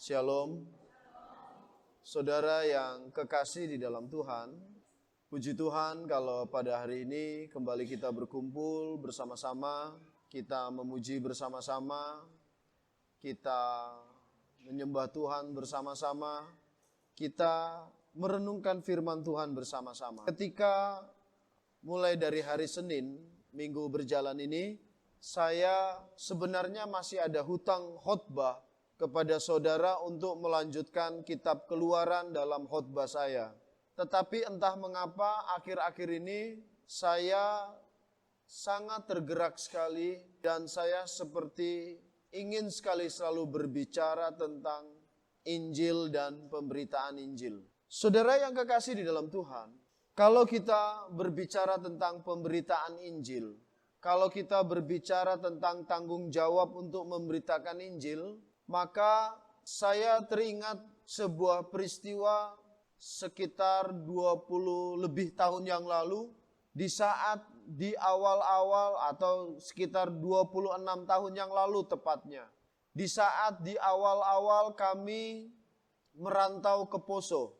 Shalom, saudara yang kekasih di dalam Tuhan. Puji Tuhan kalau pada hari ini kembali kita berkumpul bersama-sama, kita memuji bersama-sama, kita menyembah Tuhan bersama-sama, kita merenungkan firman Tuhan bersama-sama. Ketika mulai dari hari Senin, minggu berjalan ini, saya sebenarnya masih ada hutang khotbah kepada saudara untuk melanjutkan kitab Keluaran dalam khotbah saya. Tetapi entah mengapa akhir-akhir ini saya sangat tergerak sekali dan saya seperti ingin sekali selalu berbicara tentang Injil dan pemberitaan Injil. Saudara yang kekasih di dalam Tuhan, kalau kita berbicara tentang pemberitaan Injil, kalau kita berbicara tentang tanggung jawab untuk memberitakan Injil, maka saya teringat sebuah peristiwa sekitar 20 lebih tahun yang lalu, di saat di awal-awal atau sekitar 26 tahun yang lalu tepatnya. Di saat di awal-awal kami merantau ke Poso.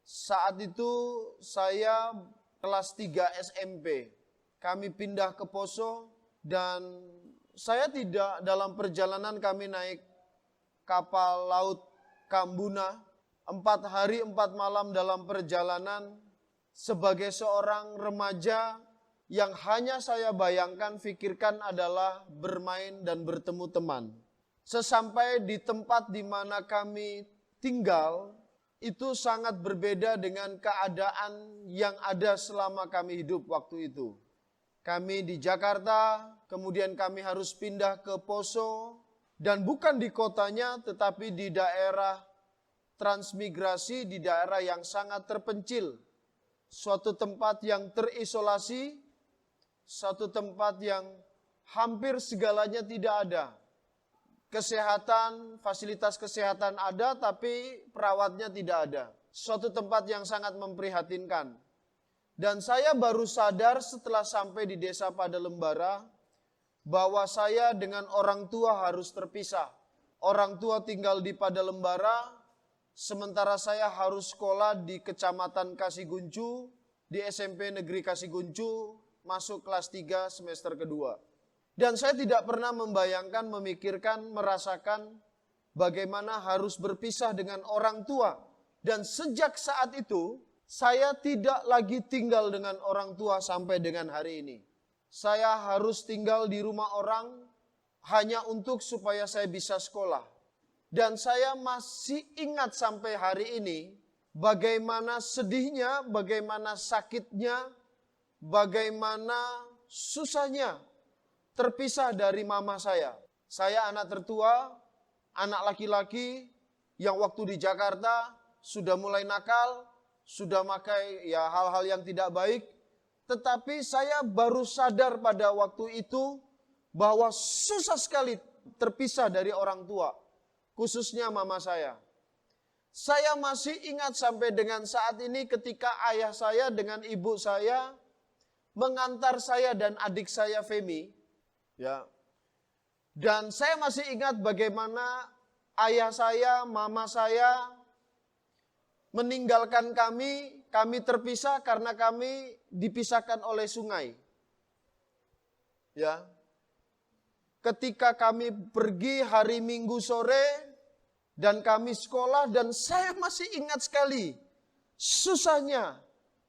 Saat itu saya kelas 3 SMP. Kami pindah ke Poso dan saya tidak, dalam perjalanan kami naik kapal laut Kambuna, 4 hari 4 malam dalam perjalanan sebagai seorang remaja yang hanya saya bayangkan, pikirkan adalah bermain dan bertemu teman. Sesampai di tempat di mana kami tinggal, itu sangat berbeda dengan keadaan yang ada selama kami hidup waktu itu. Kami di Jakarta, kemudian kami harus pindah ke Poso, dan bukan di kotanya, tetapi di daerah transmigrasi, di daerah yang sangat terpencil. Suatu tempat yang terisolasi, suatu tempat yang hampir segalanya tidak ada. Kesehatan, fasilitas kesehatan ada, tapi perawatnya tidak ada. Suatu tempat yang sangat memprihatinkan. Dan saya baru sadar setelah sampai di desa Padalembara, bahwa saya dengan orang tua harus terpisah. Orang tua tinggal di Padalembara, sementara saya harus sekolah di Kecamatan Kasiguncu, di SMP Negeri Kasiguncu, masuk kelas 3 semester kedua. Dan saya tidak pernah membayangkan, memikirkan, merasakan bagaimana harus berpisah dengan orang tua. Dan sejak saat itu, saya tidak lagi tinggal dengan orang tua sampai dengan hari ini. Saya harus tinggal di rumah orang hanya untuk supaya saya bisa sekolah. Dan saya masih ingat sampai hari ini bagaimana sedihnya, bagaimana sakitnya, bagaimana susahnya terpisah dari mama saya. Saya anak tertua, anak laki-laki yang waktu di Jakarta sudah mulai nakal, sudah makai hal-hal yang tidak baik. Tetapi saya baru sadar pada waktu itu bahwa susah sekali terpisah dari orang tua, khususnya mama saya. Saya masih ingat sampai dengan saat ini ketika ayah saya dengan ibu saya mengantar saya dan adik saya Femi, ya. Dan saya masih ingat bagaimana ayah saya, mama saya meninggalkan kami terpisah karena kami dipisahkan oleh sungai. Ya. Ketika kami pergi hari Minggu sore dan kami sekolah, dan saya masih ingat sekali susahnya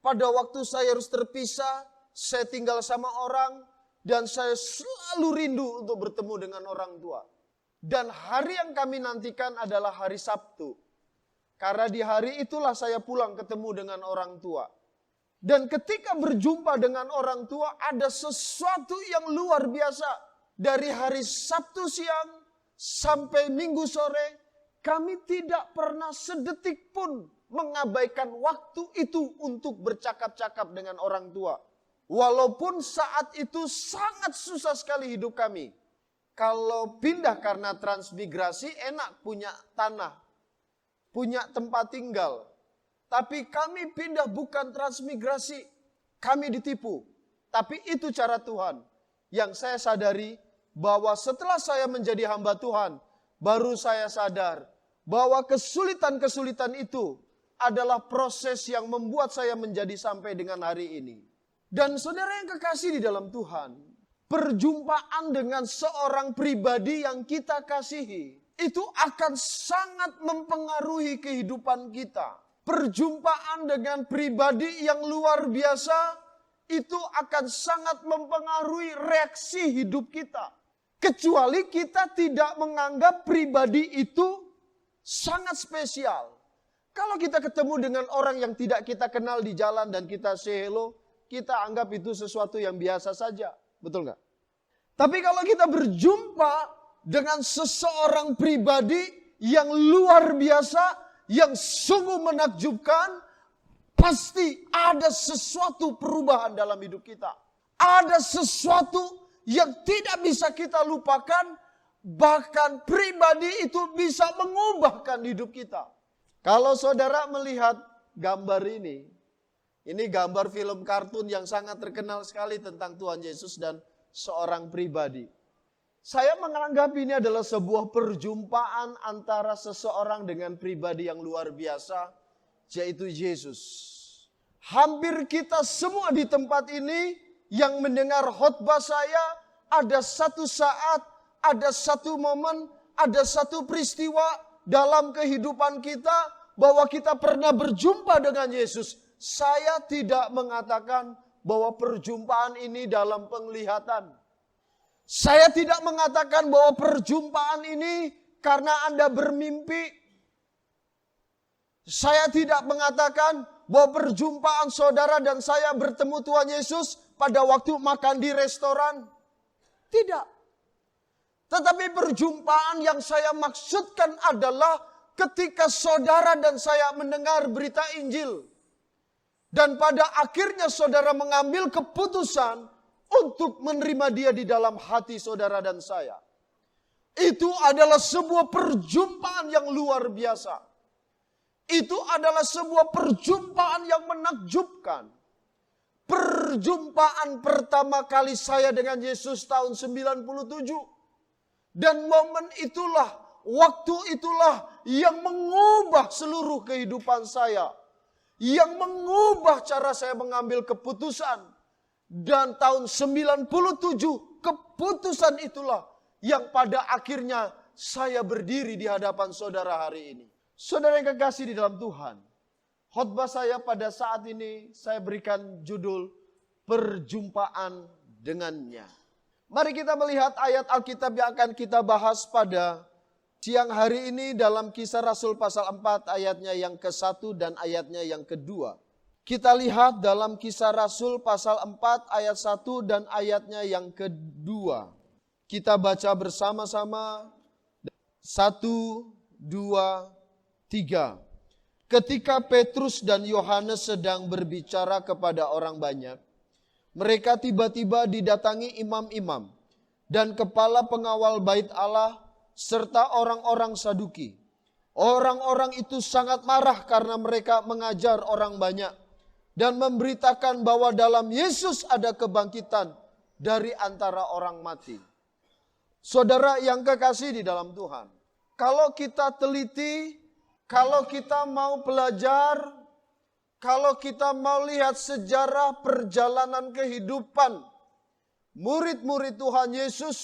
pada waktu saya harus terpisah, saya tinggal sama orang dan saya selalu rindu untuk bertemu dengan orang tua. Dan hari yang kami nantikan adalah hari Sabtu. Karena di hari itulah saya pulang ketemu dengan orang tua. Dan ketika berjumpa dengan orang tua, ada sesuatu yang luar biasa. Dari hari Sabtu siang sampai Minggu sore, kami tidak pernah sedetik pun mengabaikan waktu itu untuk bercakap-cakap dengan orang tua. Walaupun saat itu sangat susah sekali hidup kami. Kalau pindah karena transmigrasi, enak punya tanah, punya tempat tinggal. Tapi kami pindah bukan transmigrasi, kami ditipu. Tapi itu cara Tuhan. Yang saya sadari bahwa setelah saya menjadi hamba Tuhan, baru saya sadar bahwa kesulitan-kesulitan itu adalah proses yang membuat saya menjadi sampai dengan hari ini. Dan saudara yang kekasih di dalam Tuhan, perjumpaan dengan seorang pribadi yang kita kasihi, itu akan sangat mempengaruhi kehidupan kita. Perjumpaan dengan pribadi yang luar biasa, itu akan sangat mempengaruhi reaksi hidup kita. Kecuali kita tidak menganggap pribadi itu sangat spesial. Kalau kita ketemu dengan orang yang tidak kita kenal di jalan dan kita say hello, kita anggap itu sesuatu yang biasa saja. Betul nggak? Tapi kalau kita berjumpa dengan seseorang pribadi yang luar biasa, yang sungguh menakjubkan, pasti ada sesuatu perubahan dalam hidup kita. Ada sesuatu yang tidak bisa kita lupakan, bahkan pribadi itu bisa mengubahkan hidup kita. Kalau saudara melihat gambar ini gambar film kartun yang sangat terkenal sekali tentang Tuhan Yesus dan seorang pribadi. Saya menganggap ini adalah sebuah perjumpaan antara seseorang dengan pribadi yang luar biasa, yaitu Yesus. Hampir kita semua di tempat ini yang mendengar khotbah saya, ada satu saat, ada satu momen, ada satu peristiwa dalam kehidupan kita bahwa kita pernah berjumpa dengan Yesus. Saya tidak mengatakan bahwa perjumpaan ini dalam penglihatan. Saya tidak mengatakan bahwa perjumpaan ini karena Anda bermimpi. Saya tidak mengatakan bahwa perjumpaan saudara dan saya bertemu Tuhan Yesus pada waktu makan di restoran. Tidak. Tetapi perjumpaan yang saya maksudkan adalah ketika saudara dan saya mendengar berita Injil. Dan pada akhirnya saudara mengambil keputusan untuk menerima dia di dalam hati saudara dan saya. Itu adalah sebuah perjumpaan yang luar biasa. Itu adalah sebuah perjumpaan yang menakjubkan. Perjumpaan pertama kali saya dengan Yesus tahun 97. Dan momen itulah, waktu itulah yang mengubah seluruh kehidupan saya. Yang mengubah cara saya mengambil keputusan. Dan tahun 97, keputusan itulah yang pada akhirnya saya berdiri di hadapan saudara hari ini. Saudara yang kekasih di dalam Tuhan, khotbah saya pada saat ini saya berikan judul perjumpaan dengannya. Mari kita melihat ayat Alkitab yang akan kita bahas pada siang hari ini dalam Kisah Rasul pasal 4 ayatnya yang ke-1 dan ayatnya yang ke-2. Kita lihat dalam Kisah Rasul pasal 4 ayat 1 dan ayatnya yang ke-2. Kita baca bersama-sama. 1, 2, 3. Ketika Petrus dan Yohanes sedang berbicara kepada orang banyak, mereka tiba-tiba didatangi imam-imam dan kepala pengawal bait Allah serta orang-orang Saduki. Orang-orang itu sangat marah karena mereka mengajar orang banyak dan memberitakan bahwa dalam Yesus ada kebangkitan dari antara orang mati. Saudara yang kekasih di dalam Tuhan, kalau kita teliti, kalau kita mau belajar, kalau kita mau lihat sejarah perjalanan kehidupan murid-murid Tuhan Yesus,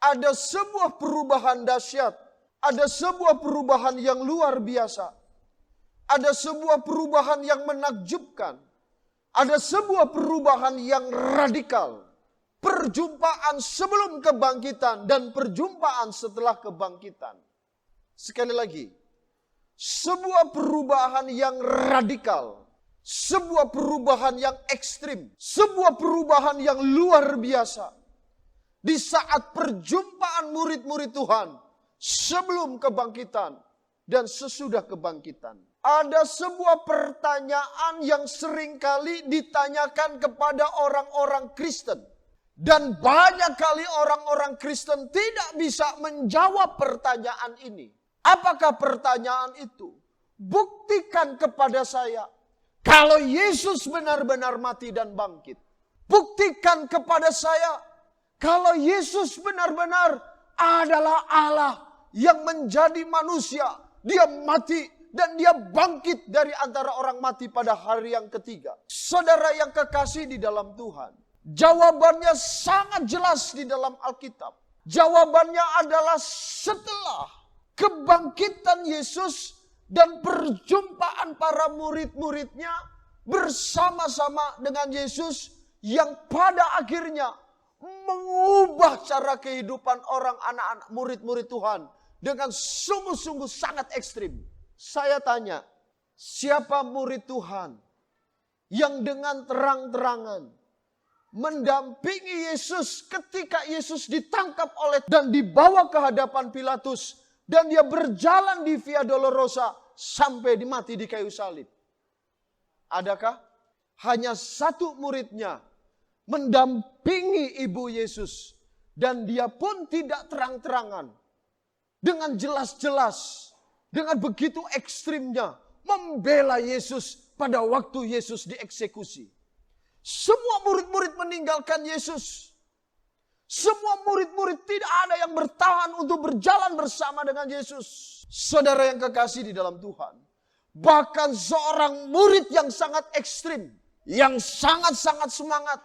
ada sebuah perubahan dahsyat, ada sebuah perubahan yang luar biasa. Ada sebuah perubahan yang menakjubkan. Ada sebuah perubahan yang radikal. Perjumpaan sebelum kebangkitan dan perjumpaan setelah kebangkitan. Sekali lagi, sebuah perubahan yang radikal. Sebuah perubahan yang ekstrim. Sebuah perubahan yang luar biasa. Di saat perjumpaan murid-murid Tuhan sebelum kebangkitan dan sesudah kebangkitan. Ada sebuah pertanyaan yang seringkali ditanyakan kepada orang-orang Kristen. Dan banyak kali orang-orang Kristen tidak bisa menjawab pertanyaan ini. Apakah pertanyaan itu? Buktikan kepada saya kalau Yesus benar-benar mati dan bangkit. Buktikan kepada saya kalau Yesus benar-benar adalah Allah yang menjadi manusia. Dia mati dan dia bangkit dari antara orang mati pada hari yang ketiga. Saudara yang kekasih di dalam Tuhan, jawabannya sangat jelas di dalam Alkitab. Jawabannya adalah setelah kebangkitan Yesus dan perjumpaan para murid-muridnya bersama-sama dengan Yesus yang pada akhirnya mengubah cara kehidupan orang anak-anak murid-murid Tuhan dengan sungguh-sungguh sangat ekstrim. Saya tanya, siapa murid Tuhan yang dengan terang-terangan mendampingi Yesus ketika Yesus ditangkap oleh dan dibawa ke hadapan Pilatus dan dia berjalan di Via Dolorosa sampai mati di kayu salib? Adakah? Hanya satu muridnya mendampingi ibu Yesus dan dia pun tidak terang-terangan, dengan jelas-jelas, dengan begitu ekstrimnya membela Yesus pada waktu Yesus dieksekusi. Semua murid-murid meninggalkan Yesus. Semua murid-murid tidak ada yang bertahan untuk berjalan bersama dengan Yesus. Saudara yang kekasih di dalam Tuhan, bahkan seorang murid yang sangat ekstrim, yang sangat-sangat semangat,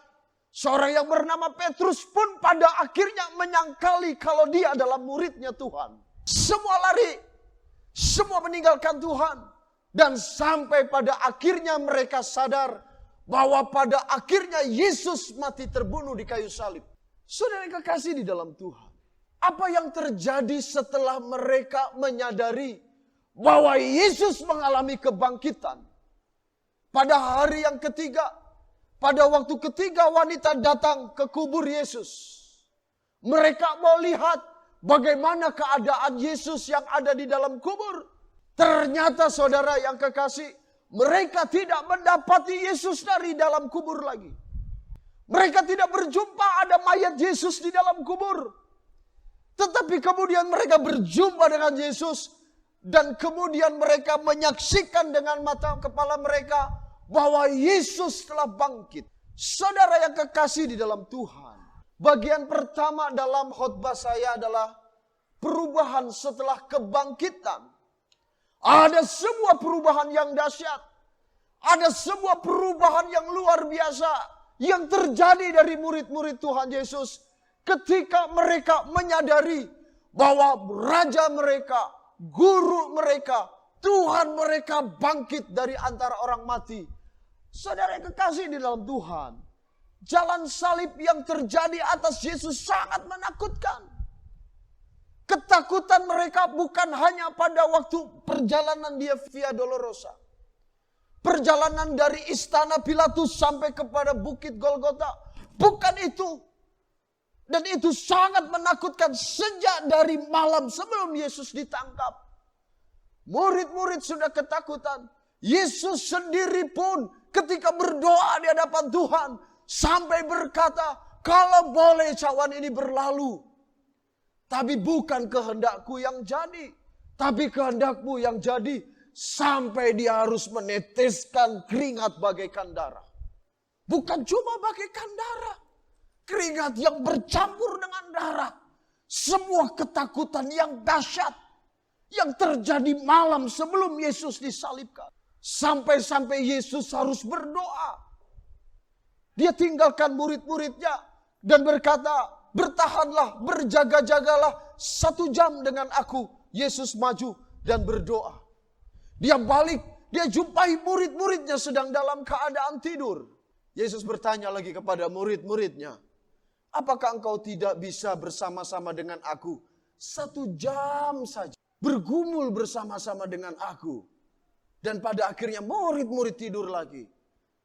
seorang yang bernama Petrus pun pada akhirnya menyangkali kalau dia adalah muridnya Tuhan. Semua lari, semua meninggalkan Tuhan. Dan sampai pada akhirnya mereka sadar bahwa pada akhirnya Yesus mati terbunuh di kayu salib. Saudara yang kekasih di dalam Tuhan, apa yang terjadi setelah mereka menyadari bahwa Yesus mengalami kebangkitan? Pada hari yang ketiga, pada waktu ketiga wanita datang ke kubur Yesus, mereka mau lihat bagaimana keadaan Yesus yang ada di dalam kubur. Ternyata saudara yang kekasih, mereka tidak mendapati Yesus dari dalam kubur lagi. Mereka tidak berjumpa ada mayat Yesus di dalam kubur. Tetapi kemudian mereka berjumpa dengan Yesus. Dan kemudian mereka menyaksikan dengan mata kepala mereka bahwa Yesus telah bangkit. Saudara yang kekasih di dalam Tuhan, bagian pertama dalam khotbah saya adalah perubahan setelah kebangkitan. Ada sebuah perubahan yang dahsyat. Ada sebuah perubahan yang luar biasa yang terjadi dari murid-murid Tuhan Yesus ketika mereka menyadari bahwa raja mereka, guru mereka, Tuhan mereka bangkit dari antara orang mati. Saudara yang kekasih di dalam Tuhan, jalan salib yang terjadi atas Yesus sangat menakutkan. Ketakutan mereka bukan hanya pada waktu perjalanan dia Via Dolorosa. Perjalanan dari istana Pilatus sampai kepada bukit Golgota. Bukan itu. Dan itu sangat menakutkan sejak dari malam sebelum Yesus ditangkap. Murid-murid sudah ketakutan. Yesus sendiri pun ketika berdoa di hadapan Tuhan sampai berkata, kalau boleh cawan ini berlalu. Tapi bukan kehendakku yang jadi, tapi kehendakmu yang jadi. Sampai dia harus meneteskan keringat bagaikan darah. Bukan cuma bagaikan darah. Keringat yang bercampur dengan darah. Semua ketakutan yang dahsyat. Yang terjadi malam sebelum Yesus disalibkan. Sampai-sampai Yesus harus berdoa. Dia tinggalkan murid-muridnya. Dan berkata, bertahanlah, berjaga-jagalah 1 jam dengan aku. Yesus maju dan berdoa. Dia balik, dia jumpai murid-muridnya sedang dalam keadaan tidur. Yesus bertanya lagi kepada murid-muridnya, apakah engkau tidak bisa bersama-sama dengan aku 1 jam saja? Bergumul bersama-sama dengan aku. Dan pada akhirnya murid-murid tidur lagi.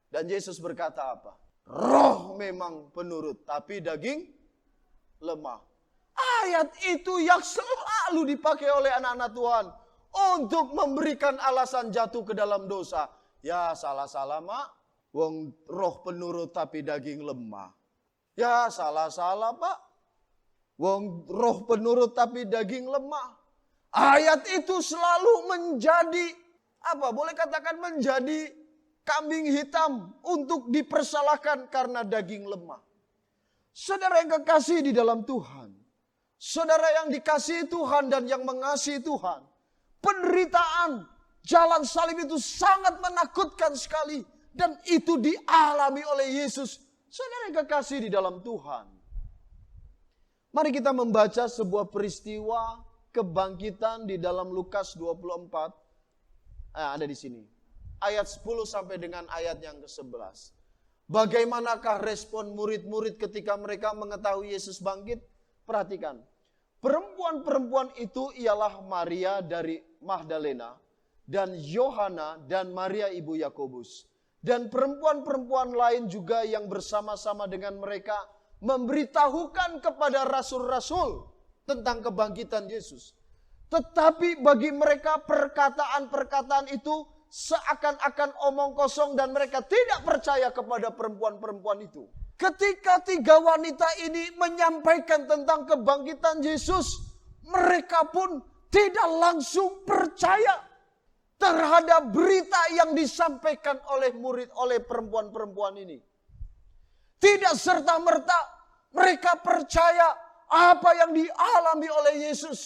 Dan Yesus berkata apa? Roh memang penurut, tapi daging lemah. Ayat itu yang selalu dipakai oleh anak-anak Tuhan untuk memberikan alasan jatuh ke dalam dosa. Ya salah-salah mak. Wong roh penurut tapi daging lemah. Ya salah-salah pak. Wong roh penurut tapi daging lemah. Ayat itu selalu menjadi, boleh katakan menjadi kambing hitam untuk dipersalahkan karena daging lemah. Saudara yang kekasih di dalam Tuhan. Saudara yang dikasihi Tuhan dan yang mengasihi Tuhan, penderitaan jalan salib itu sangat menakutkan sekali. Dan itu dialami oleh Yesus. Saudara yang kekasih di dalam Tuhan. Mari kita membaca sebuah peristiwa kebangkitan di dalam Lukas 24. Ada di sini. Ayat 10 sampai dengan ayat yang ke-11. Bagaimanakah respon murid-murid ketika mereka mengetahui Yesus bangkit? Perhatikan. Perempuan-perempuan itu ialah Maria dari Magdalena dan Yohana dan Maria ibu Yakobus. Dan perempuan-perempuan lain juga yang bersama-sama dengan mereka memberitahukan kepada rasul-rasul tentang kebangkitan Yesus. Tetapi bagi mereka perkataan-perkataan itu seakan-akan omong kosong dan mereka tidak percaya kepada perempuan-perempuan itu. Ketika tiga wanita ini menyampaikan tentang kebangkitan Yesus, mereka pun tidak langsung percaya terhadap berita yang disampaikan oleh perempuan-perempuan ini. Tidak serta-merta mereka percaya apa yang dialami oleh Yesus.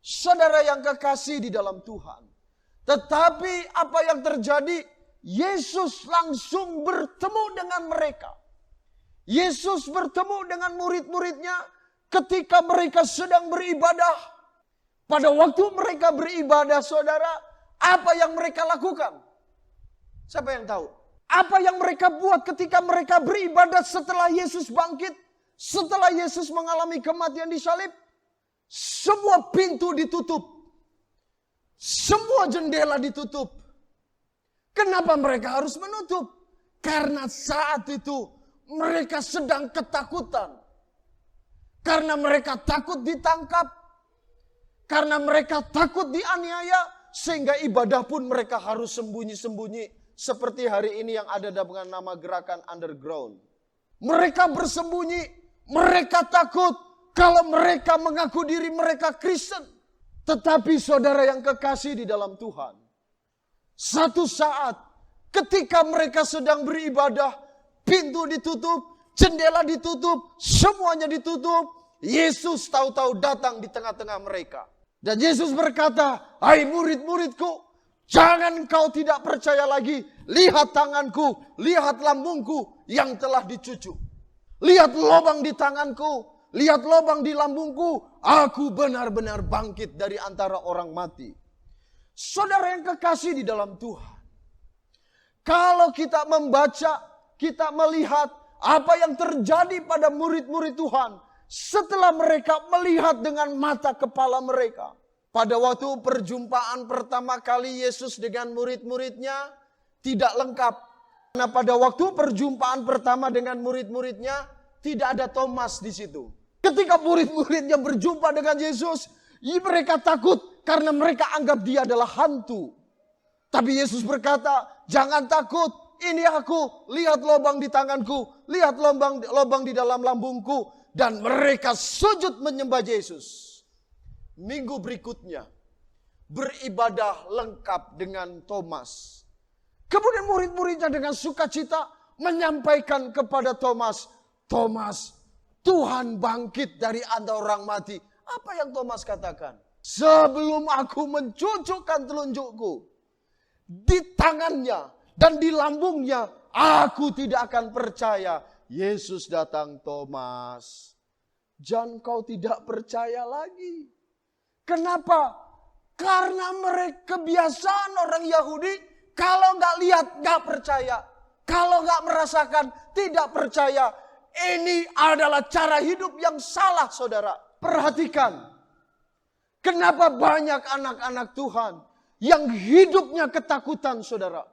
Saudara yang kekasih di dalam Tuhan. Tetapi apa yang terjadi? Yesus langsung bertemu dengan mereka. Yesus bertemu dengan murid-muridnya ketika mereka sedang beribadah. Pada waktu mereka beribadah, saudara, apa yang mereka lakukan? Siapa yang tahu? Apa yang mereka buat ketika mereka beribadah setelah Yesus bangkit? Setelah Yesus mengalami kematian di salib? Semua pintu ditutup. Semua jendela ditutup. Kenapa mereka harus menutup? Karena saat itu mereka sedang ketakutan. Karena mereka takut ditangkap. Karena mereka takut dianiaya. Sehingga ibadah pun mereka harus sembunyi-sembunyi. Seperti hari ini yang ada dengan nama gerakan underground. Mereka bersembunyi. Mereka takut. Kalau mereka mengaku diri mereka Kristen. Tetapi saudara yang kekasih di dalam Tuhan. Satu saat ketika mereka sedang beribadah. Pintu ditutup, jendela ditutup, semuanya ditutup. Yesus tahu-tahu datang di tengah-tengah mereka. Dan Yesus berkata, hai murid-muridku, jangan kau tidak percaya lagi. Lihat tanganku, lihat lambungku yang telah dicucuk. Lihat lubang di tanganku, lihat lubang di lambungku. Aku benar-benar bangkit dari antara orang mati. Saudara yang kekasih di dalam Tuhan. Kalau kita membaca, kita melihat apa yang terjadi pada murid-murid Tuhan. Setelah mereka melihat dengan mata kepala mereka. Pada waktu perjumpaan pertama kali Yesus dengan murid-muridnya tidak lengkap. Karena pada waktu perjumpaan pertama dengan murid-muridnya tidak ada Thomas di situ. Ketika murid-muridnya berjumpa dengan Yesus, mereka takut karena mereka anggap dia adalah hantu. Tapi Yesus berkata, jangan takut, ini aku, lihat lubang di tanganku, lihat lubang di dalam lambungku. Dan mereka sujud menyembah Yesus. Minggu berikutnya, beribadah lengkap dengan Thomas. Kemudian murid-muridnya dengan sukacita menyampaikan kepada Thomas, Thomas, Tuhan bangkit dari antara orang mati. Apa yang Thomas katakan? Sebelum aku mencucukkan telunjukku di tangannya dan di lambungnya, aku tidak akan percaya. Yesus datang, Thomas, jangan kau tidak percaya lagi. Kenapa? Karena mereka kebiasaan orang Yahudi, kalau nggak lihat nggak percaya, kalau nggak merasakan tidak percaya. Ini adalah cara hidup yang salah, saudara. Perhatikan, kenapa banyak anak-anak Tuhan yang hidupnya ketakutan, saudara?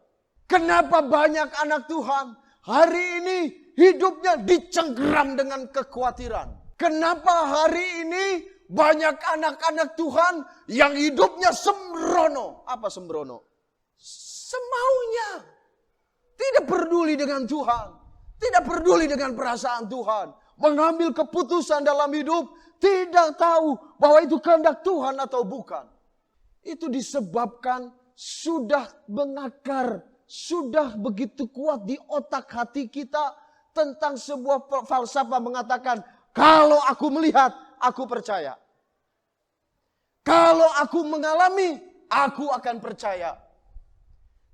Kenapa banyak anak Tuhan hari ini hidupnya dicengkeram dengan kekhawatiran? Kenapa hari ini banyak anak-anak Tuhan yang hidupnya sembrono? Apa sembrono? Semaunya. Tidak peduli dengan Tuhan. Tidak peduli dengan perasaan Tuhan. Mengambil keputusan dalam hidup. Tidak tahu bahwa itu kehendak Tuhan atau bukan. Itu disebabkan sudah mengakar. Sudah begitu kuat di otak hati kita. Tentang sebuah falsafah mengatakan, kalau aku melihat, aku percaya. Kalau aku mengalami, aku akan percaya.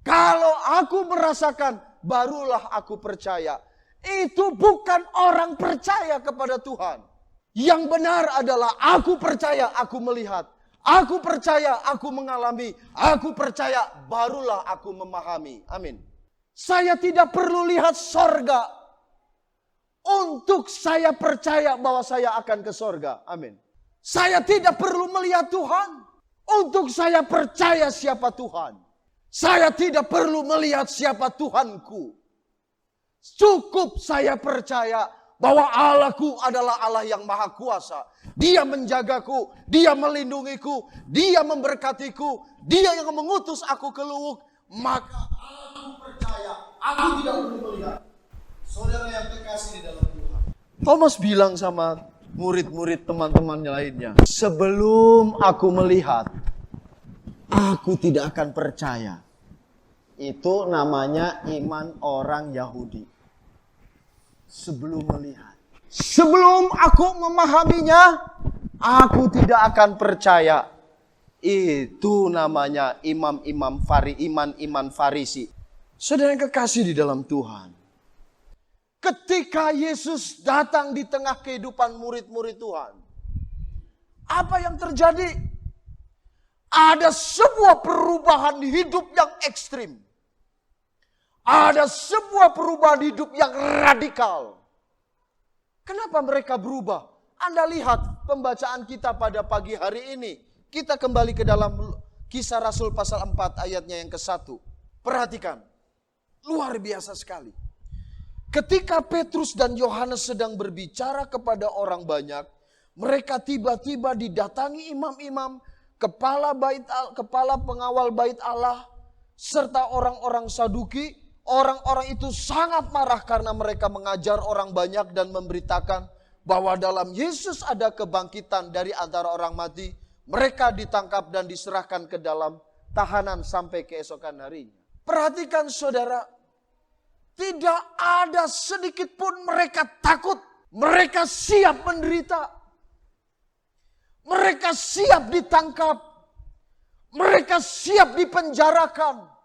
Kalau aku merasakan, barulah aku percaya. Itu bukan orang percaya kepada Tuhan. Yang benar adalah aku percaya, aku melihat. Aku percaya, aku mengalami. Aku percaya, barulah aku memahami. Amin. Saya tidak perlu lihat sorga untuk saya percaya bahwa saya akan ke sorga. Amin. Saya tidak perlu melihat Tuhan untuk saya percaya siapa Tuhan. Saya tidak perlu melihat siapa Tuhanku. Cukup saya percaya bahwa Allahku adalah Allah yang maha kuasa. Dia menjagaku, Dia melindungiku, Dia memberkatiku, Dia yang mengutus aku ke Luwuk. Maka aku percaya, aku tidak perlu melihat. Saudara yang terkasih di dalam Tuhan. Thomas bilang sama murid-murid teman-temannya lainnya, sebelum aku melihat, aku tidak akan percaya. Itu namanya iman orang Yahudi. Sebelum melihat. Sebelum aku memahaminya, aku tidak akan percaya. Itu namanya iman-iman Farisi. Saudara yang kekasih di dalam Tuhan. Ketika Yesus datang di tengah kehidupan murid-murid Tuhan, apa yang terjadi? Ada sebuah perubahan hidup yang ekstrim. Ada sebuah perubahan hidup yang radikal. Kenapa mereka berubah? Anda lihat pembacaan kita pada pagi hari ini. Kita kembali ke dalam Kisah Rasul pasal 4 ayatnya yang ke-1. Perhatikan. Luar biasa sekali. Ketika Petrus dan Yohanes sedang berbicara kepada orang banyak, mereka tiba-tiba didatangi imam-imam, kepala pengawal bait Allah, serta orang-orang Saduki. Orang-orang itu sangat marah karena mereka mengajar orang banyak dan memberitakan bahwa dalam Yesus ada kebangkitan dari antara orang mati. Mereka ditangkap dan diserahkan ke dalam tahanan sampai keesokan harinya. Perhatikan saudara, tidak ada sedikit pun mereka takut. Mereka siap menderita. Mereka siap ditangkap. Mereka siap dipenjarakan.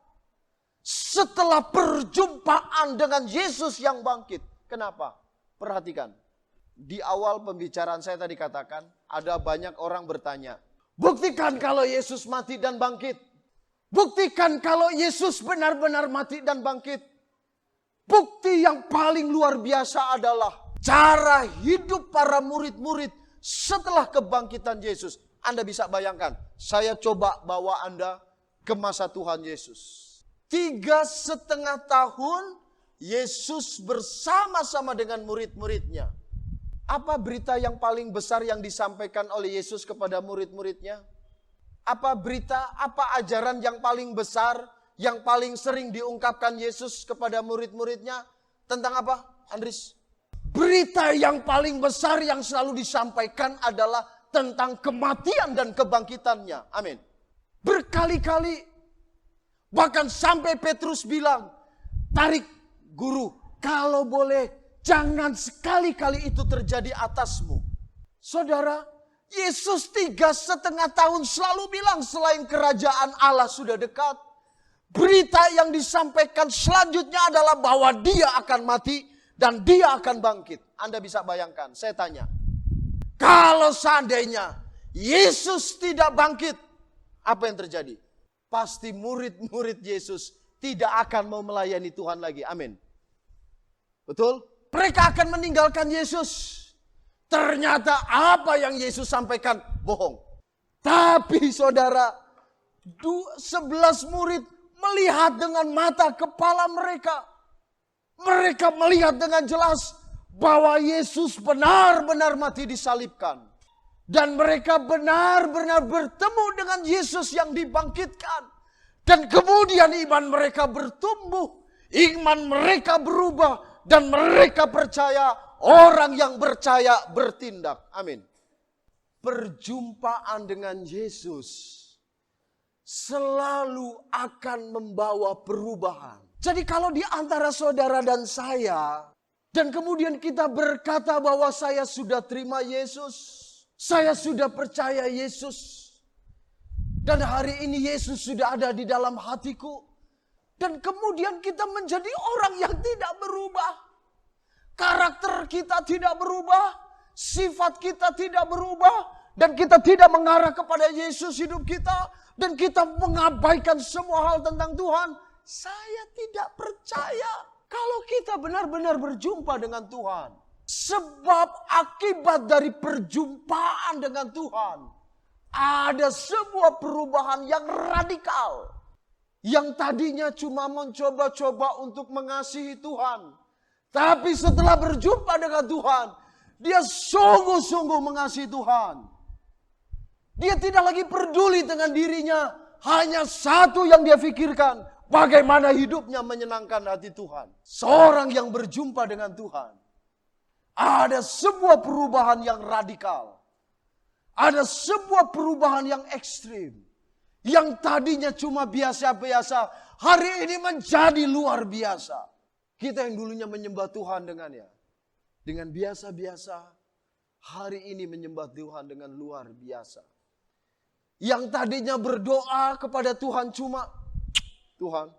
Setelah perjumpaan dengan Yesus yang bangkit. Kenapa? Perhatikan. Di awal pembicaraan saya tadi katakan, ada banyak orang bertanya, buktikan kalau Yesus mati dan bangkit. Buktikan kalau Yesus benar-benar mati dan bangkit. Bukti yang paling luar biasa adalah cara hidup para murid-murid setelah kebangkitan Yesus. Anda bisa bayangkan, saya coba bawa Anda ke masa Tuhan Yesus. 3,5 tahun Yesus bersama-sama dengan murid-muridnya. Apa berita yang paling besar yang disampaikan oleh Yesus kepada murid-muridnya? Apa ajaran yang paling besar, yang paling sering diungkapkan Yesus kepada murid-muridnya? Tentang apa, Andris? Berita yang paling besar yang selalu disampaikan adalah tentang kematian dan kebangkitannya. Amin. Berkali-kali. Bahkan sampai Petrus bilang, tarik guru, kalau boleh jangan sekali-kali itu terjadi atasmu. Saudara, Yesus 3,5 tahun selalu bilang selain kerajaan Allah sudah dekat. Berita yang disampaikan selanjutnya adalah bahwa dia akan mati dan dia akan bangkit. Anda bisa bayangkan, saya tanya. Kalau seandainya Yesus tidak bangkit, apa yang terjadi? Pasti murid-murid Yesus tidak akan mau melayani Tuhan lagi. Amin. Betul? Mereka akan meninggalkan Yesus. Ternyata apa yang Yesus sampaikan bohong. Tapi saudara, 11 murid melihat dengan mata kepala mereka. Mereka melihat dengan jelas bahwa Yesus benar-benar mati disalibkan. Dan mereka benar-benar bertemu dengan Yesus yang dibangkitkan. Dan kemudian iman mereka bertumbuh. Iman mereka berubah. Dan mereka percaya, orang yang percaya bertindak. Amin. Perjumpaan dengan Yesus selalu akan membawa perubahan. Jadi kalau di antara saudara dan saya, dan kemudian kita berkata bahwa saya sudah terima Yesus, Saya sudah percaya Yesus. Dan hari ini Yesus sudah ada di dalam hatiku. Dan kemudian kita menjadi orang yang tidak berubah. Karakter kita tidak berubah. Sifat kita tidak berubah. Dan kita tidak mengarah kepada Yesus hidup kita. Dan kita mengabaikan semua hal tentang Tuhan. Saya tidak percaya kalau kita benar-benar berjumpa dengan Tuhan. Sebab akibat dari perjumpaan dengan Tuhan, ada sebuah perubahan yang radikal. Yang tadinya cuma mencoba-coba untuk mengasihi Tuhan. Tapi setelah berjumpa dengan Tuhan, dia sungguh-sungguh mengasihi Tuhan. Dia tidak lagi peduli dengan dirinya. Hanya satu yang dia pikirkan, bagaimana hidupnya menyenangkan hati Tuhan. Seorang yang berjumpa dengan Tuhan, ada sebuah perubahan yang radikal. Ada sebuah perubahan yang ekstrim. Yang tadinya cuma biasa-biasa, hari ini menjadi luar biasa. Kita yang dulunya menyembah Tuhan dengan biasa-biasa, hari ini menyembah Tuhan dengan luar biasa. Yang tadinya berdoa kepada Tuhan cuma, Tuhan,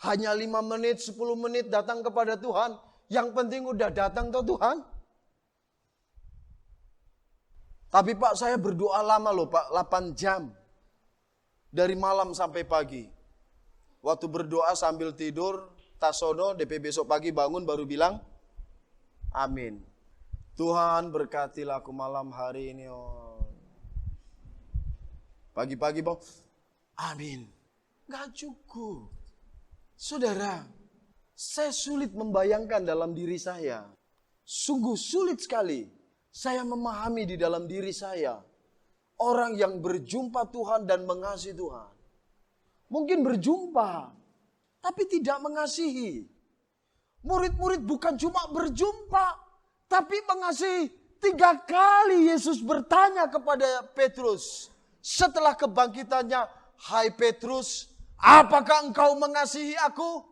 hanya 5 menit, 10 menit datang kepada Tuhan. Yang penting udah datang toh Tuhan. Tapi Pak, saya berdoa lama loh Pak, 8 jam. Dari malam sampai pagi. Waktu berdoa sambil tidur, tasono, DP besok pagi bangun baru bilang, amin. Tuhan berkatilah aku malam hari ini. Oh. Pagi-pagi bang, amin. Gak cukup. Saudara, saya sulit membayangkan dalam diri saya. Sungguh sulit sekali. Saya memahami di dalam diri saya. Orang yang berjumpa Tuhan dan mengasihi Tuhan. Mungkin berjumpa, tapi tidak mengasihi. Murid-murid bukan cuma berjumpa, tapi mengasihi. 3 kali Yesus bertanya kepada Petrus. Setelah kebangkitannya, hai Petrus, apakah engkau mengasihi aku?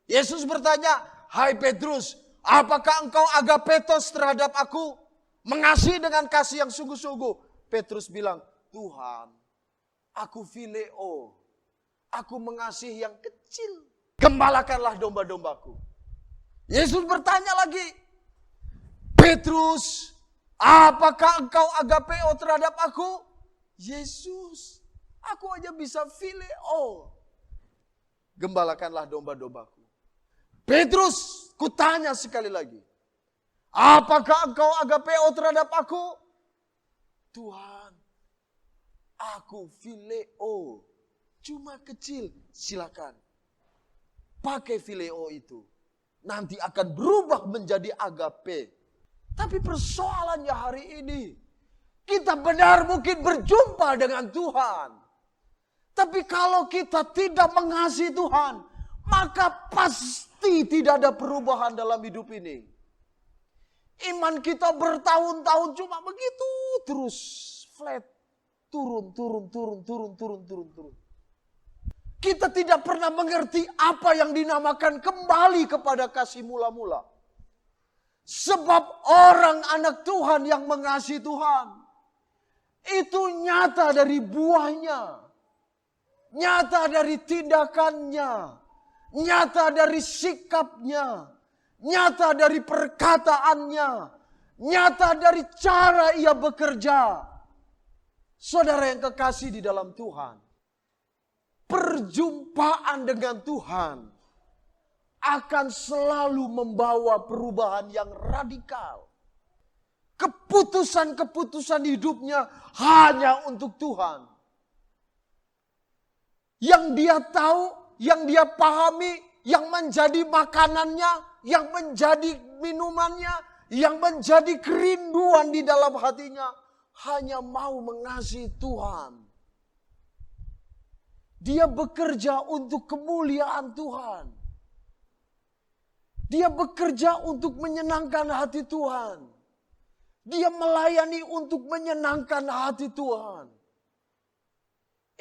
Yesus bertanya, hai Petrus, apakah engkau agapetos terhadap aku? Mengasihi dengan kasih yang sungguh-sungguh. Petrus bilang, Tuhan, aku phileo. Aku mengasihi yang kecil. Gembalakanlah domba-dombaku. Yesus bertanya lagi, Petrus, apakah engkau agapeo terhadap aku? Yesus, aku aja bisa phileo. Gembalakanlah domba-dombaku. Petrus, kutanya sekali lagi. Apakah engkau agapeo terhadap aku? Tuhan, aku phileo. Cuma kecil, silakan. Pakai phileo itu. Nanti akan berubah menjadi agape. Tapi persoalannya hari ini, kita benar mungkin berjumpa dengan Tuhan. Tapi kalau kita tidak mengasihi Tuhan, maka pasti tidak ada perubahan dalam hidup ini. Iman kita bertahun-tahun cuma begitu terus. Flat. Turun. Kita tidak pernah mengerti apa yang dinamakan kembali kepada kasih mula-mula. Sebab orang anak Tuhan yang mengasihi Tuhan, itu nyata dari buahnya. Nyata dari tindakannya. Nyata dari sikapnya. Nyata dari perkataannya. Nyata dari cara ia bekerja. Saudara yang kekasih di dalam Tuhan. Perjumpaan dengan Tuhan akan selalu membawa perubahan yang radikal. Keputusan-keputusan hidupnya hanya untuk Tuhan. Yang dia tahu, yang dia pahami, yang menjadi makanannya, yang menjadi minumannya, yang menjadi kerinduan di dalam hatinya, hanya mau mengasihi Tuhan. Dia bekerja untuk kemuliaan Tuhan. Dia bekerja untuk menyenangkan hati Tuhan. Dia melayani untuk menyenangkan hati Tuhan.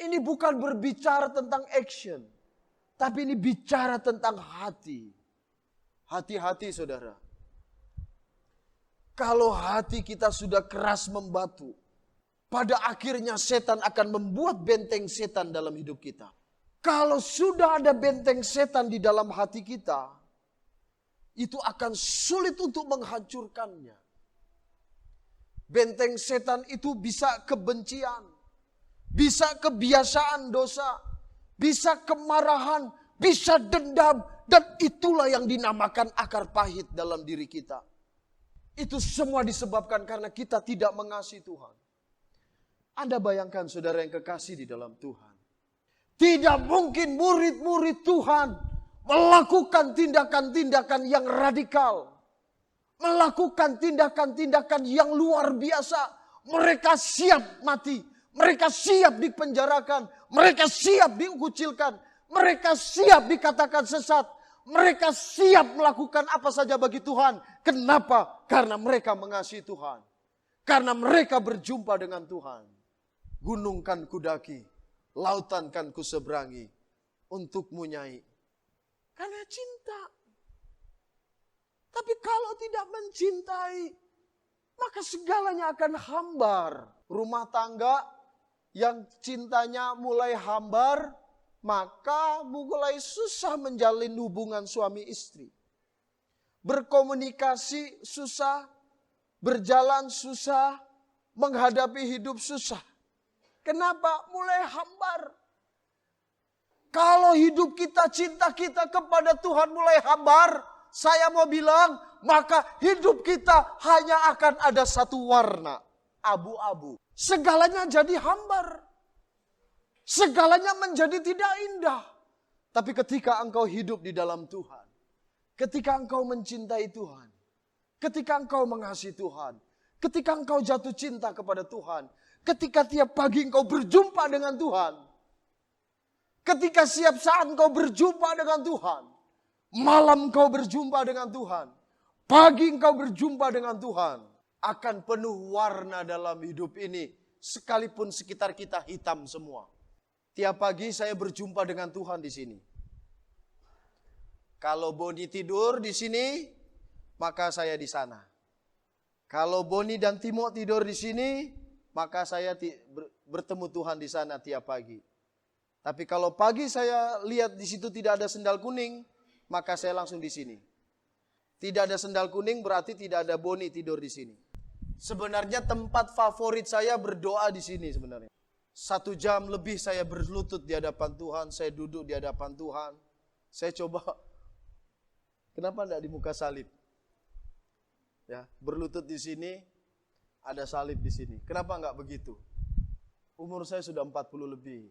Ini bukan berbicara tentang action. Tapi ini bicara tentang hati. Hati-hati saudara. Kalau hati kita sudah keras membatu, pada akhirnya setan akan membuat benteng setan dalam hidup kita. Kalau sudah ada benteng setan di dalam hati kita, itu akan sulit untuk menghancurkannya. Benteng setan itu bisa kebencian, bisa kebiasaan dosa, bisa kemarahan, bisa dendam, dan itulah yang dinamakan akar pahit dalam diri kita. Itu semua disebabkan karena kita tidak mengasihi Tuhan. Anda bayangkan saudara yang kekasih di dalam Tuhan. Tidak mungkin murid-murid Tuhan melakukan tindakan-tindakan yang radikal. Melakukan tindakan-tindakan yang luar biasa. Mereka siap mati. Mereka siap dipenjarakan. Mereka siap dikucilkan. Mereka siap dikatakan sesat. Mereka siap melakukan apa saja bagi Tuhan. Kenapa? Karena mereka mengasihi Tuhan. Karena mereka berjumpa dengan Tuhan. Gunung kan kudaki, lautan kan kuseberangi, untukmu Nyai. Karena cinta. Tapi kalau tidak mencintai, maka segalanya akan hambar. Rumah tangga yang cintanya mulai hambar, maka mulai susah menjalin hubungan suami istri. Berkomunikasi susah, berjalan susah, menghadapi hidup susah. Kenapa? Mulai hambar. Kalau hidup kita, cinta kita kepada Tuhan mulai hambar, saya mau bilang, maka hidup kita hanya akan ada satu warna, abu-abu. Segalanya jadi hambar. Segalanya menjadi tidak indah. Tapi ketika engkau hidup di dalam Tuhan, ketika engkau mencintai Tuhan, ketika engkau mengasihi Tuhan, ketika engkau jatuh cinta kepada Tuhan, ketika tiap pagi engkau berjumpa dengan Tuhan, ketika setiap saat engkau berjumpa dengan Tuhan, malam engkau berjumpa dengan Tuhan, pagi engkau berjumpa dengan Tuhan, akan penuh warna dalam hidup ini, sekalipun sekitar kita hitam semua. Tiap pagi saya berjumpa dengan Tuhan di sini. Kalau Boni tidur di sini, maka saya di sana. Kalau Boni dan Timo tidur di sini, maka saya bertemu Tuhan di sana tiap pagi. Tapi kalau pagi saya lihat di situ tidak ada sendal kuning, maka saya langsung di sini. Tidak ada sendal kuning berarti tidak ada Boni tidur di sini. Sebenarnya tempat favorit saya berdoa di sini sebenarnya. 1 jam lebih saya berlutut di hadapan Tuhan, saya duduk di hadapan Tuhan. Saya coba, kenapa enggak di muka salib? Ya, berlutut di sini, ada salib di sini. Kenapa enggak begitu? Umur saya sudah 40 lebih.